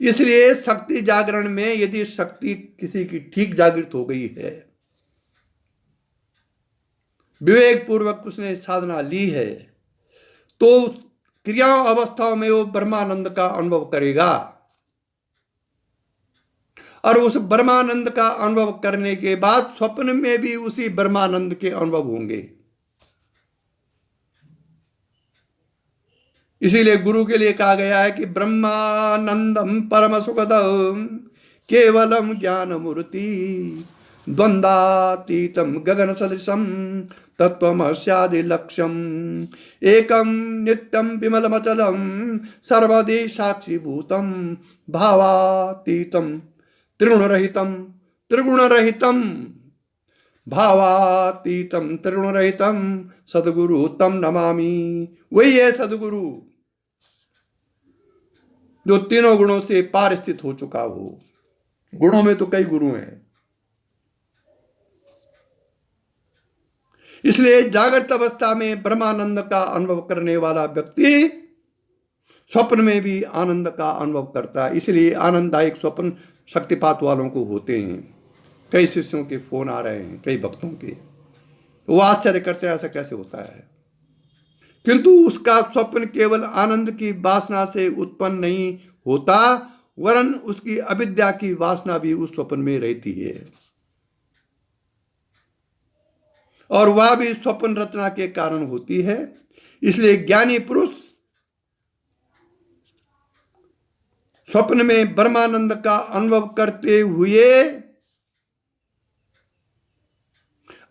इसलिए शक्ति जागरण में यदि शक्ति किसी की ठीक जागृत हो गई है, विवेक पूर्वक उसने साधना ली है, तो क्रियाओं अवस्थाओं में वो ब्रह्मानंद का अनुभव करेगा। और उस ब्रह्मानंद का अनुभव करने के बाद स्वप्न में भी उसी ब्रह्मानंद के अनुभव होंगे। इसीलिए गुरु के लिए कहा गया है कि ब्रह्मानंदम परम सुखदम केवलम ज्ञान मूर्ति द्वंद्वातीतम गगन सदृशम तत्वमस्यादि लक्ष्यम एकम नित्यम विमलमचलम सर्वदि साक्षीभूतम भावातीतम त्रिगुणरहितम भावातीतम त्रिगुणरहितम सदगुरु तम नमामि। वही है सदगुरु जो तीनों गुणों से पार स्थित हो चुका हो। गुणों में तो कई गुरु हैं। इसलिए जागृत अवस्था में ब्रह्मानंद का अनुभव करने वाला व्यक्ति स्वप्न में भी आनंद का अनुभव करता है। इसलिए आनंददायक स्वप्न शक्तिपात वालों को होते हैं। कई शिष्यों के फोन आ रहे हैं, कई भक्तों के, वो आश्चर्य करते हैं ऐसा कैसे होता है। किंतु उसका स्वप्न केवल आनंद की वासना से उत्पन्न नहीं होता, वरन उसकी अविद्या की वासना भी उस स्वप्न में रहती है, और वह भी स्वप्न रचना के कारण होती है। इसलिए ज्ञानी पुरुष स्वप्न में ब्रह्मानंद का अनुभव करते हुए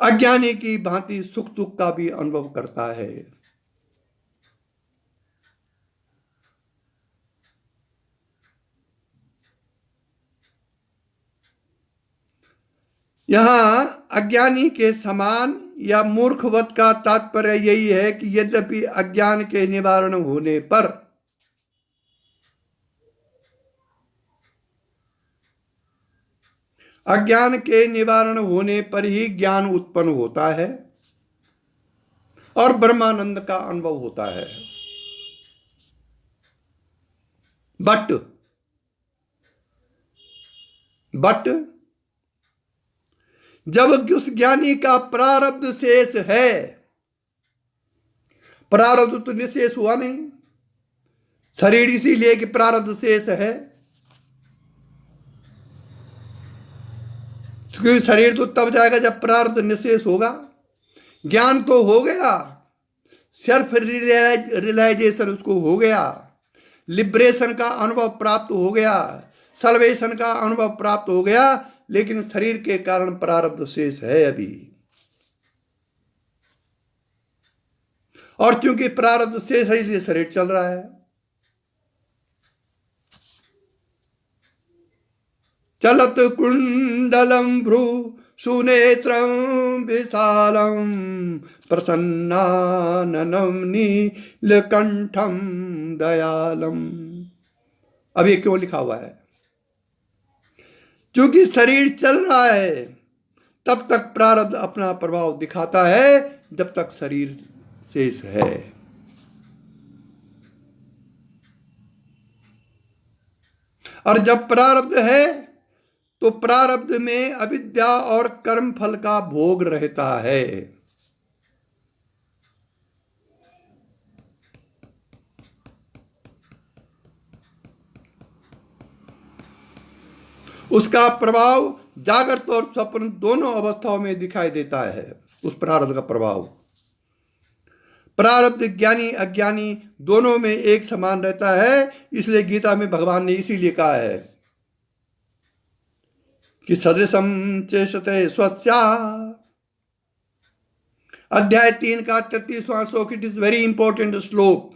अज्ञानी की भांति सुख दुख का भी अनुभव करता है। यहां अज्ञानी के समान या मूर्खवत का तात्पर्य यही है कि यद्यपि अज्ञान के निवारण होने पर ही ज्ञान उत्पन्न होता है और ब्रह्मानंद का अनुभव होता है। बट जब उस ज्ञानी का प्रारब्ध शेष है, प्रारब्ध तो निशेष हुआ नहीं, शरीर इसीलिए कि प्रारब्ध शेष है, क्योंकि शरीर तो तब जाएगा जब प्रारब्ध निशेष होगा। ज्ञान तो हो गया, सेल्फ रियलाइजेशन उसको हो गया, लिबरेशन का अनुभव प्राप्त हो गया, सल्वेशन का अनुभव प्राप्त हो गया, लेकिन शरीर के कारण प्रारब्ध शेष है अभी। और क्योंकि प्रारब्ध शेष है इसलिए शरीर चल रहा है। चलत कुंडलम भ्रू सुनेत्रम विशालम प्रसन्नाननम नीलकंठम दयालम। अब ये क्यों लिखा हुआ है? क्योंकि शरीर चल रहा है तब तक प्रारब्ध अपना प्रभाव दिखाता है, जब तक शरीर शेष है। और जब प्रारब्ध है तो प्रारब्ध में अविद्या और कर्म फल का भोग रहता है। उसका प्रभाव जागृत और स्वप्न दोनों अवस्थाओं में दिखाई देता है। उस प्रारब्ध का प्रभाव, प्रारब्ध ज्ञानी अज्ञानी दोनों में एक समान रहता है। इसलिए गीता में भगवान ने इसीलिए कहा है कि सदृशम चेष्टते स्वस्या, अध्याय 3 का 33वां श्लोक। इट इज वेरी इंपॉर्टेंट श्लोक।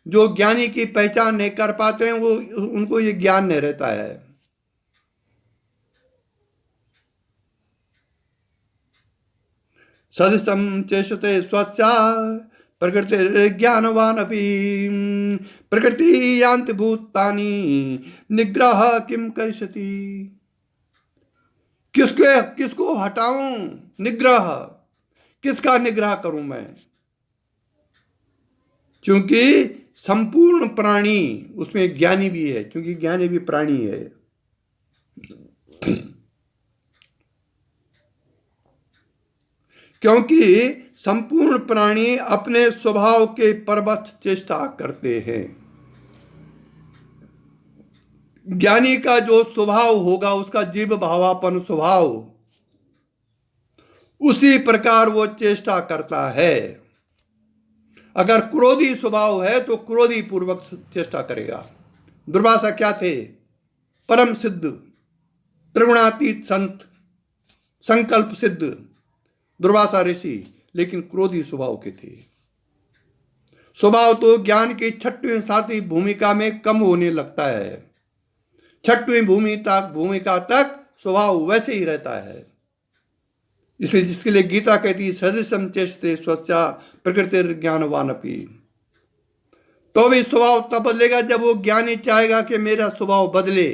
जो ज्ञानी की पहचान नहीं कर पाते हैं वो, उनको ये ज्ञान नहीं रहता है। सदृशम चेष्टते स्वस्या प्रकृति ज्ञानवान अपि प्रकृति यान्ति भूतानि निग्रह किम करिष्यति। किसको हटाऊं? निग्रह, किसका निग्रह करूं मैं? क्योंकि संपूर्ण प्राणी, उसमें ज्ञानी भी है, क्योंकि ज्ञानी भी प्राणी है। क्योंकि संपूर्ण प्राणी अपने स्वभाव के परवश चेष्टा करते हैं। ज्ञानी का जो स्वभाव होगा, उसका जीव भावापन स्वभाव, उसी प्रकार वो चेष्टा करता है। अगर क्रोधी स्वभाव है तो क्रोधी पूर्वक चेष्टा करेगा। दुर्वासा क्या थे? परम सिद्ध, त्रिगुणातीत संत, संकल्प सिद्ध दुर्वासा ऋषि, लेकिन क्रोधी स्वभाव के थे। स्वभाव तो ज्ञान की 6वीं 7वीं भूमिका में कम होने लगता है। 6वीं भूमिका तक स्वभाव वैसे ही रहता है। इसलिए जिसके लिए गीता कहती है सदृशम चेष्टे स्वस्या प्रकृतिर ज्ञानवानपि, तो भी स्वभाव तब बदलेगा जब वो ज्ञानी चाहेगा कि मेरा स्वभाव बदले,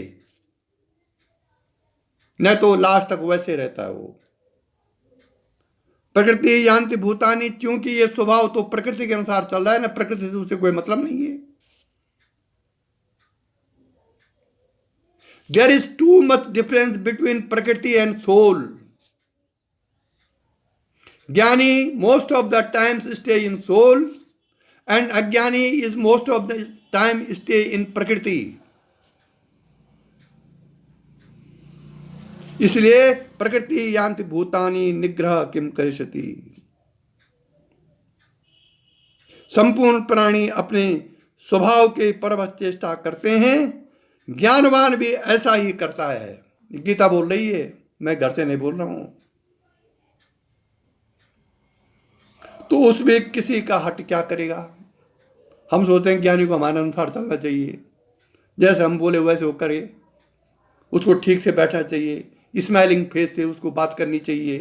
न तो लास्ट तक वैसे रहता है वो। प्रकृति यान्ति भूतानि, क्योंकि ये स्वभाव तो प्रकृति के अनुसार चल रहा है ना, प्रकृति से उसे कोई मतलब नहीं है। There is too much difference between prakriti and soul. Gyani most of the times stay in soul and agyani is most of the time stay in prakriti. इसलिए प्रकृति यान्ति भूतानि निग्रह किम करिष्यति। संपूर्ण प्राणी अपने स्वभाव के परवश चेष्टा करते हैं। ज्ञानवान भी ऐसा ही करता है। गीता बोल रही है, मैं घर से नहीं बोल रहा हूं। तो उसमें किसी का हट क्या करेगा? हम सोचते हैं ज्ञानी को हमारे अनुसार चलना चाहिए, जैसे हम बोले वैसे वो करे, उसको ठीक से बैठना चाहिए, स्माइलिंग फेस से उसको बात करनी चाहिए,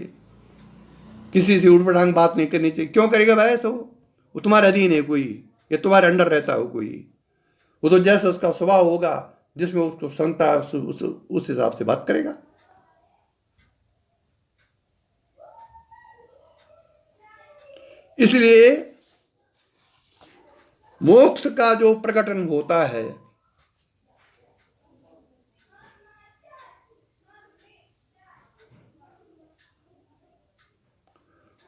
किसी से उठपटांग बात नहीं करनी चाहिए। क्यों करेगा भाई ऐसा? वो तुम्हारे अधीन है कोई, ये तुम्हारे अंडर रहता है कोई। वो तो जैसा उसका स्वभाव होगा, जिसमें उसको क्षमता है, उस हिसाब से बात करेगा। इसलिए मोक्ष का जो प्रकटन होता है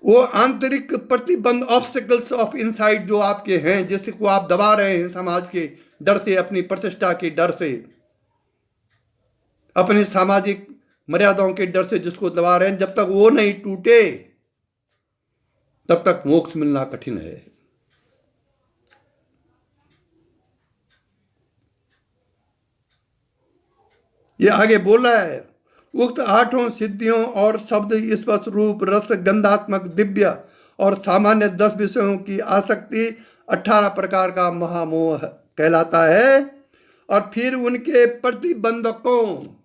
वो आंतरिक प्रतिबंध, ऑब्स्टिकल्स ऑफ इनसाइड जो आपके हैं, जिसको आप दबा रहे हैं समाज के डर से, अपनी प्रतिष्ठा के डर से, अपनी सामाजिक मर्यादाओं के डर से जिसको दबा रहे हैं, जब तक वो नहीं टूटे तब तक मोक्ष मिलना कठिन है। ये आगे बोल रहा है, उक्त 8 सिद्धियों और शब्द, स्पर्श, रूप, रस, गंधात्मक, दिव्य और सामान्य 10 विषयों की आसक्ति 18 प्रकार का महामोह कहलाता है। और फिर उनके प्रतिबंधकों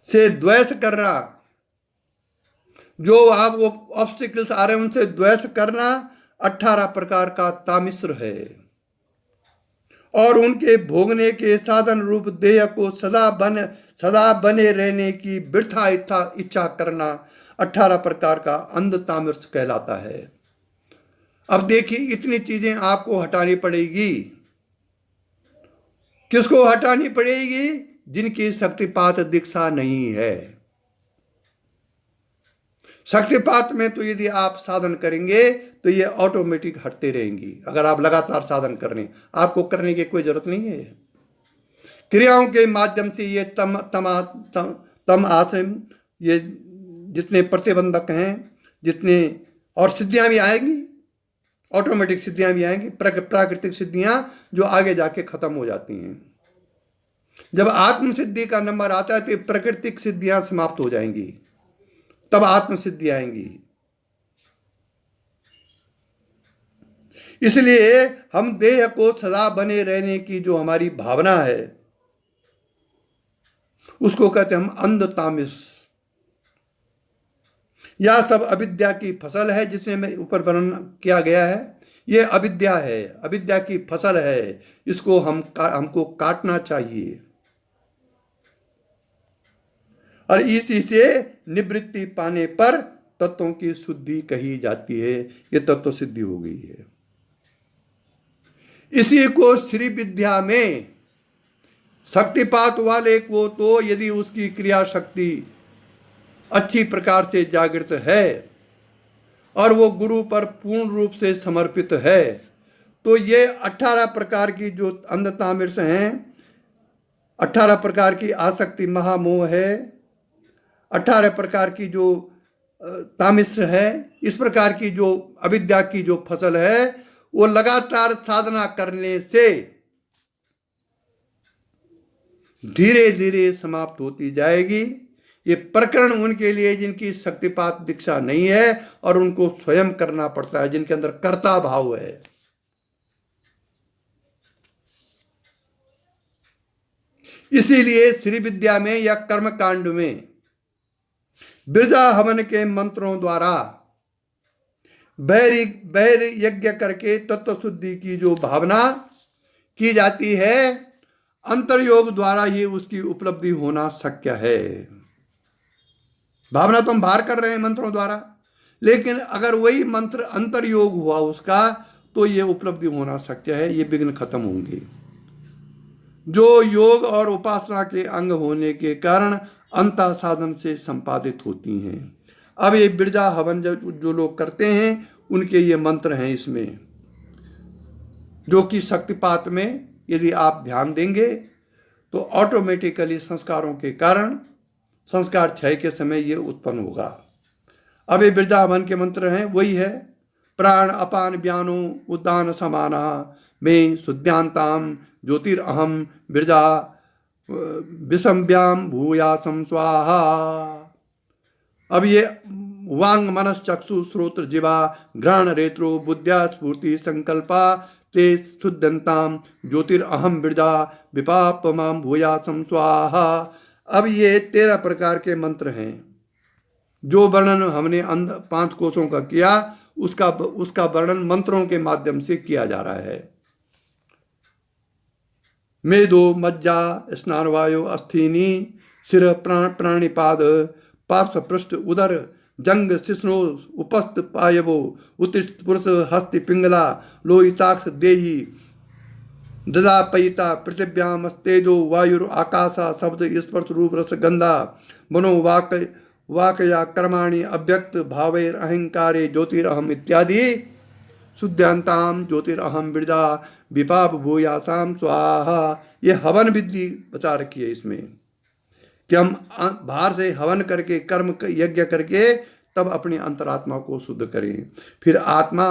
से द्वेष करना, जो आप वो ऑब्स्टिकल्स आ रहे हैं उनसे द्वेष करना 18 प्रकार का तामिश्र है। और उनके भोगने के साधन रूप देह को सदा बने रहने की वृथा इच्छा करना 18 प्रकार का अंध तामिश्र कहलाता है। अब देखिए, इतनी चीजें आपको हटानी पड़ेगी। किसको हटानी पड़ेगी? जिनकी शक्तिपात दीक्षा नहीं है। शक्तिपात में तो यदि आप साधन करेंगे तो ये ऑटोमेटिक हटते रहेंगी। अगर आप लगातार साधन कर रहे हैं, आपको करने की कोई जरूरत नहीं है। क्रियाओं के माध्यम से ये तम आश्रम, ये जितने प्रतिबंधक हैं, जितने, और सिद्धियां भी आएंगी, ऑटोमेटिक सिद्धियां भी आएंगी, प्राकृतिक सिद्धियां जो आगे जाके खत्म हो जाती हैं। जब आत्म सिद्धि का नंबर आता है तो प्राकृतिक सिद्धियां समाप्त हो जाएंगी, तब आत्म सिद्धि आएंगी। इसलिए हम देह को सदा बने रहने की जो हमारी भावना है उसको कहते हैं हम अंध तामिस। यह सब अविद्या की फसल है, जिसमें ऊपर वर्णन किया गया है। ये अविद्या है, अविद्या की फसल है। इसको हमको काटना चाहिए और इसी से निवृत्ति पाने पर तत्वों की शुद्धि कही जाती है। ये तत्व सिद्धि हो गई है। इसी को श्री विद्या में शक्तिपात वाले को तो यदि उसकी क्रिया शक्ति अच्छी प्रकार से जागृत है और वो गुरु पर पूर्ण रूप से समर्पित है, तो ये 18 प्रकार की जो अंधतामिर्स हैं, 18 प्रकार की आसक्ति महामोह है, 18 प्रकार की जो तामिश्र है, इस प्रकार की जो अविद्या की जो फसल है, वो लगातार साधना करने से धीरे धीरे समाप्त होती जाएगी। ये प्रकरण उनके लिए जिनकी शक्तिपात दीक्षा नहीं है और उनको स्वयं करना पड़ता है, जिनके अंदर कर्ता भाव है। इसीलिए श्री विद्या में या कर्म कांड में बिरजा हवन के मंत्रों द्वारा बैर यज्ञ करके तत्व शुद्धि की जो भावना की जाती है, अंतर्योग द्वारा ही उसकी उपलब्धि होना शक्य है। भावना तो हम बाहर कर रहे हैं मंत्रों द्वारा, लेकिन अगर वही मंत्र अंतर्योग हुआ उसका, तो ये उपलब्धि होना शक्य है, ये विघ्न खत्म होंगे। जो योग और उपासना के अंग होने के कारण अंतः साधन से संपादित होती हैं। अब ये बिरजा हवन जो लोग करते हैं, उनके ये मंत्र हैं इसमें, जो कि शक्तिपात में यदि आप ध्यान देंगे तो ऑटोमेटिकली संस्कारों के कारण संस्कार क्षय के समय ये उत्पन्न होगा। अब ये बिरजा हवन के मंत्र हैं, वही है प्राण अपान व्यानो उद्दान समाना में शुद्ध्यांताम ज्योतिरअहम बिरजा विषम्याम भूयासम स्वाहा। अब ये वांग मनस चक्षु श्रोत्र जिवा घ्राण रेत्रो बुद्ध्या स्फूर्ति संकल्पा ते शुद्धंताम ज्योतिरअहम बिरजा विपापमाम भूयासम स्वाहा। अब ये 13 प्रकार के मंत्र हैं। जो वर्णन हमने 5 कोशों का किया, उसका वर्णन मंत्रों के माध्यम से किया जा रहा है। मेदो मज्जा स्नानवायु अस्थिनी सिर प्राणिपाद पार्श्व पृष्ठ उदर जंग शिष्णो उपस्थ पायवो उत्तिष्ठ पुरुष हस्ति पिंगला लोहिताक्ष देही ददापयिता पृथिव्याम तेजो वायुर आकाशा शब्द स्पर्श रूप रस गंधा मनो वाक या कर्माणि अव्यक्त भावैर अहंकारे ज्योतिरहम इत्यादि शुद्धांताम ज्योतिरहम बिरजा विपाप भूयासाम स्वाहा। ये हवन विधि बता रखी है इसमें कि हम बाहर से हवन करके कर्म यज्ञ करके तब अपनी अंतरात्मा को शुद्ध करें, फिर आत्मा,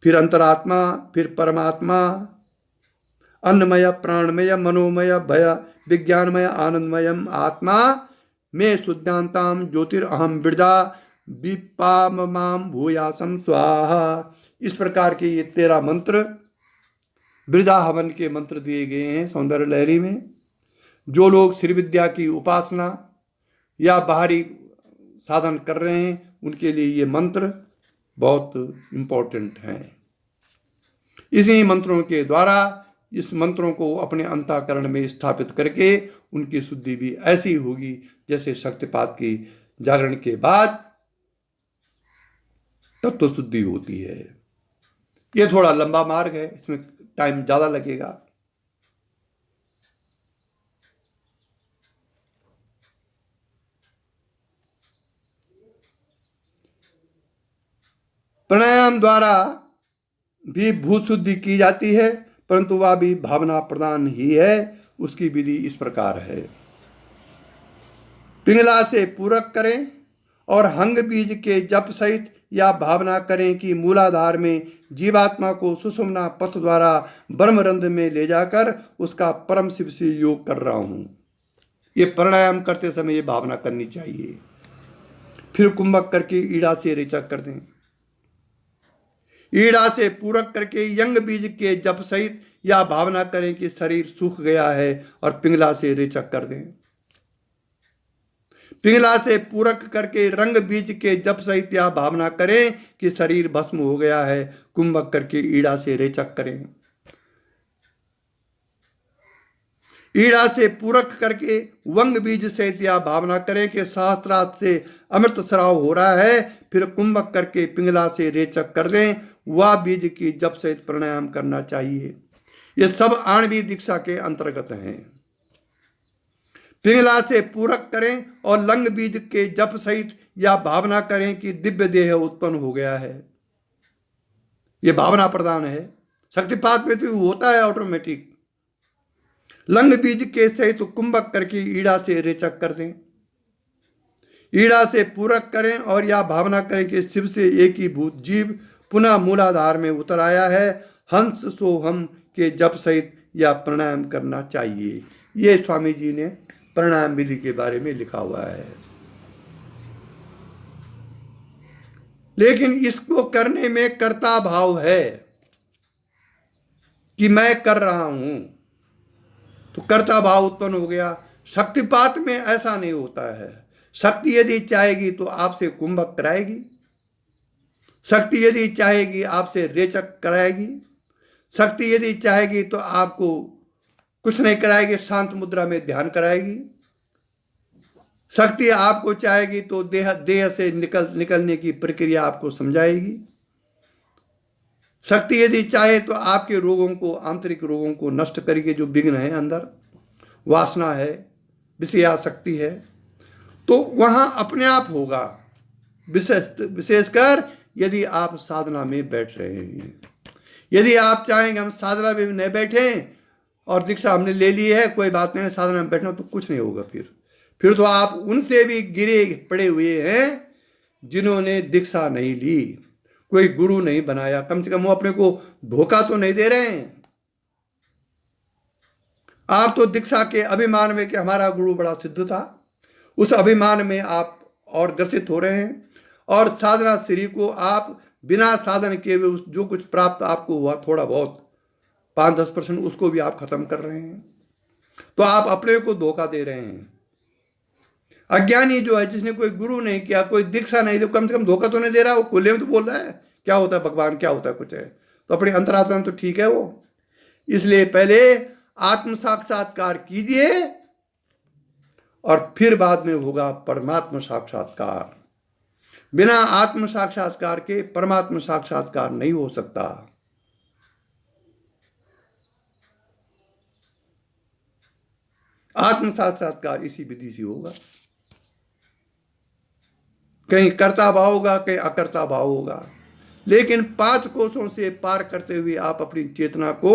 फिर अंतरात्मा, फिर परमात्मा, अन्नमय प्राणमय मनोमय भय विज्ञानमय आनंदमयम आत्मा में शुद्धांताम ज्योतिरअहम बिरजा विपाममाम भूयासम स्वाहा। इस प्रकार के ये 13 मंत्र बिरजा हवन के मंत्र दिए गए हैं सौंदर्य लहरी में। जो लोग श्री विद्या की उपासना या बाहरी साधन कर रहे हैं, उनके लिए ये मंत्र बहुत इम्पोर्टेंट हैं। इसी मंत्रों के द्वारा इस मंत्रों को अपने अंतःकरण में स्थापित करके उनकी शुद्धि भी ऐसी होगी जैसे शक्तिपात की जागरण के बाद तत्व शुद्धि होती है। ये थोड़ा लंबा मार्ग है, इसमें टाइम ज़्यादा लगेगा। प्राणायाम द्वारा भी भूत शुद्धि की जाती है, परंतु वह भी भावना प्रदान ही है। उसकी विधि इस प्रकार है। पिंगला से पूरक करें और हंग बीज के जप सहित या भावना करें कि मूलाधार में जीवात्मा को सुषुम्ना पथ द्वारा ब्रह्मरंध्र में ले जाकर उसका परम शिव से योग कर रहा हूँ। ये प्राणायाम करते समय ये भावना करनी चाहिए। फिर कुंभक करके ईड़ा से रेचक कर दें। ईड़ा से पूरक करके यंग बीज के जप सहित या भावना करें कि शरीर सूख गया है और पिंगला से रेचक कर दें। पिंगला से पूरक करके रंग बीज के जप सहित या भावना करें कि शरीर भस्म हो गया है। कुंभक करके ईड़ा से रेचक करें। ईड़ा से पूरक करके वंग बीज सहित या भावना करें कि सहस्त्रार्थ से अमृत स्राव हो रहा है। फिर कुंभक करके पिंगला से रेचक कर दें। वह बीज की जप सहित प्राणायाम करना चाहिए। ये सब आणविक दीक्षा के अंतर्गत हैं। पिंगला से पूरक करें और लंग बीज के जप सहित या भावना करें कि दिव्य देह उत्पन्न हो गया है। ये भावना प्रधान है। शक्तिपात में तो होता है ऑटोमेटिक। लंग बीज के सहित तो कुंभक करके ईड़ा से रेचक कर दें, ईड़ा से पूरक करें और यह भावना करें कि शिव से एक ही भूत जीव पुनः मूलाधार में उतर आया है। हंस सो हम के जप सहित यह प्राणायाम करना चाहिए। ये स्वामी जी ने प्राणायाम विधि के बारे में लिखा हुआ है। लेकिन इसको करने में कर्ता भाव है कि मैं कर रहा हूं, तो कर्ता भाव उत्पन्न हो गया। शक्तिपात में ऐसा नहीं होता है। शक्ति यदि चाहेगी तो आपसे कुंभक कराएगी, शक्ति यदि चाहेगी आपसे रेचक कराएगी, शक्ति यदि चाहेगी तो आपको कुछ नहीं कराएगी, शांत मुद्रा में ध्यान कराएगी। शक्ति आपको चाहेगी तो देह से निकलने की प्रक्रिया आपको समझाएगी। शक्ति यदि चाहे तो आपके रोगों को, आंतरिक रोगों को नष्ट करेगी। जो विघ्न है अंदर, वासना है, विषयासक्ति है, तो वहां अपने आप होगा। विशेषकर यदि आप साधना में बैठ रहे हैं। यदि आप चाहेंगे हम साधना में नहीं बैठें और दीक्षा हमने ले ली है, कोई बात नहीं, साधना में बैठना, तो कुछ नहीं होगा। फिर तो आप उनसे भी गिरे पड़े हुए हैं जिन्होंने दीक्षा नहीं ली, कोई गुरु नहीं बनाया। कम से कम वो अपने को धोखा तो नहीं दे रहे हैं। आप तो दीक्षा के अभिमान में कि हमारा गुरु बड़ा सिद्ध था, उस अभिमान में आप और ग्रसित हो रहे हैं। और साधना श्री को आप बिना साधन किए हुए जो कुछ प्राप्त आपको हुआ, थोड़ा बहुत 5-10%, उसको भी आप खत्म कर रहे हैं। तो आप अपने को धोखा दे रहे हैं। अज्ञानी जो है, जिसने कोई गुरु नहीं किया, कोई दीक्षा नहीं ली, कम से कम धोखा तो नहीं दे रहा। वो खुले में तो बोल रहा है क्या होता है भगवान, क्या होता है, कुछ है तो अपने अंतरात्मा में तो ठीक है वो। इसलिए पहले आत्म साक्षात्कार कीजिए और फिर बाद में होगा परमात्मा साक्षात्कार। बिना आत्म साक्षात्कार के परमात्मा साक्षात्कार नहीं हो सकता। आत्म साक्षात्कार इसी विधि से होगा। कहीं कर्ता भाव होगा, कहीं अकर्ता भाव होगा, लेकिन 5 कोशों से पार करते हुए आप अपनी चेतना को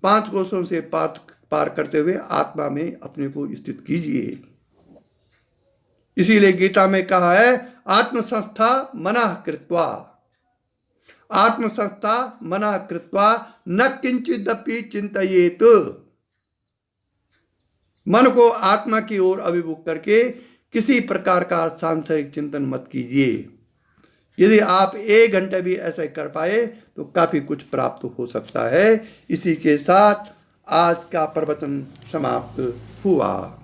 5 कोशों से पार करते हुए आत्मा में अपने को स्थित कीजिए। इसीलिए गीता में कहा है, आत्मसंस्था मनः कृत्वा, आत्मसंस्था मनः कृत्वा न किंचिदपि चिंतयेत। मन को आत्मा की ओर अभिमुख करके किसी प्रकार का सांसारिक चिंतन मत कीजिए। यदि आप 1 घंटा भी ऐसा कर पाए तो काफी कुछ प्राप्त हो सकता है। इसी के साथ आज का प्रवचन समाप्त हुआ।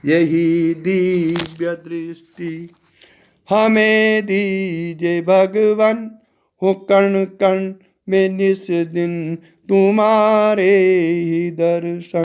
यही दिव्य दृष्टि हमें दीजे भगवान, हो कण कण में निस दिन तुम्हारे ही दर्शन।